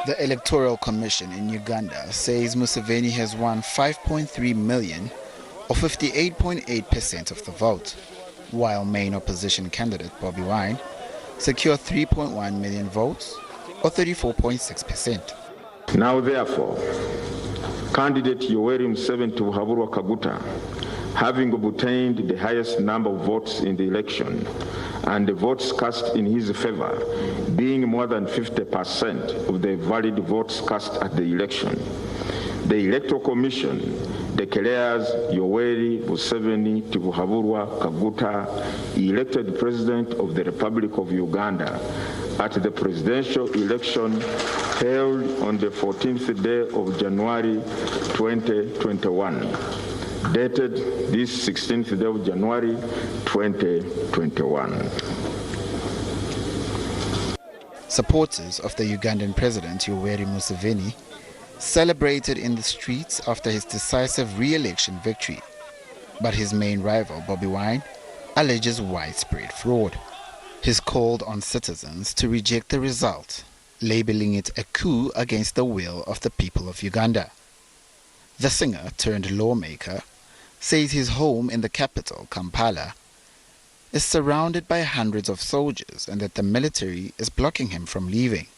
The Electoral Commission in Uganda says Museveni has won 5.3 million or 58.8% of the vote, while main opposition candidate Bobi Wine secured 3.1 million votes or 34.6%. Now therefore, candidate Yoweri Museveni Kaguta, having obtained the highest number of votes in the election and the votes cast in his favor being more than 50% of the valid votes cast at the election, the Electoral Commission declares Yoweri Museveni Kaguta elected President of the Republic of Uganda at the presidential election held on the 14th day of January 2021, dated this 16th day of January 2021. Supporters of the Ugandan President Yoweri Museveni celebrated in the streets after his decisive re-election victory, but his main rival, Bobi Wine, alleges widespread fraud. He's called on citizens to reject the result, labeling it a coup against the will of the people of Uganda. The singer turned lawmaker says his home in the capital, Kampala, is surrounded by hundreds of soldiers and that the military is blocking him from leaving.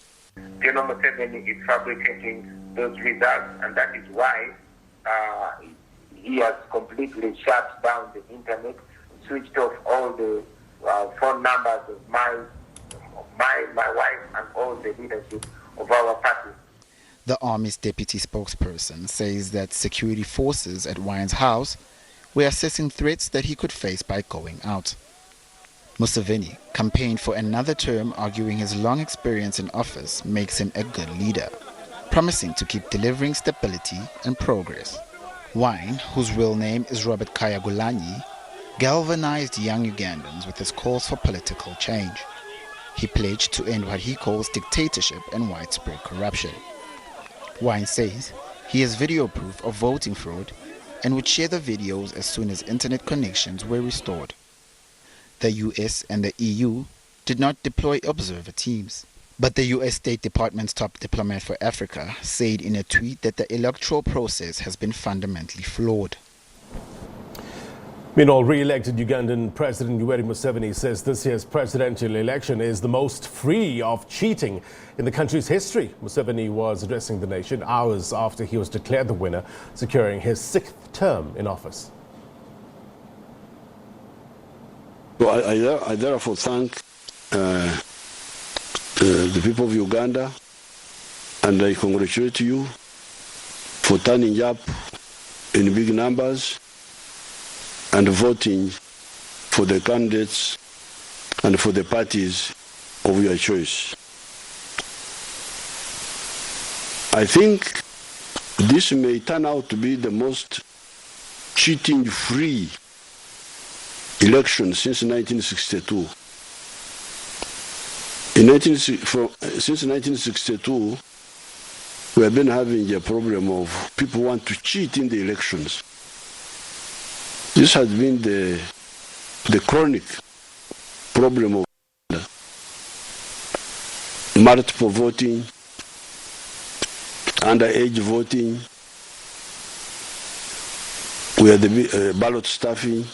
General Museveni is fabricating those results, and that is why he has completely shut down the internet, switched off all the phone numbers of my wife and all the leadership of our party. The Army's deputy spokesperson says that security forces at Wine's house were assessing threats that he could face by going out. Museveni campaigned for another term, arguing his long experience in office makes him a good leader, promising to keep delivering stability and progress. Wine, whose real name is Robert Kyagulanyi, galvanized young Ugandans with his calls for political change. He pledged to end what he calls dictatorship and widespread corruption. Wine says he has video proof of voting fraud and would share the videos as soon as internet connections were restored. The US and the EU did not deploy observer teams, but the US State Department's top diplomat for Africa said in a tweet that the electoral process has been fundamentally flawed. Meanwhile, re-elected Ugandan President Yoweri Museveni says this year's presidential election is the most free of cheating in the country's history. Museveni was addressing the nation hours after he was declared the winner, securing his 6th term in office. So I therefore thank the people of Uganda, and I congratulate you for turning up in big numbers and voting for the candidates and for the parties of your choice. I think this may turn out to be the most cheating-free election since 1962. Since 1962, we have been having a problem of people want to cheat in the elections. This has been the chronic problem of multiple voting, underage voting, we had the ballot stuffing,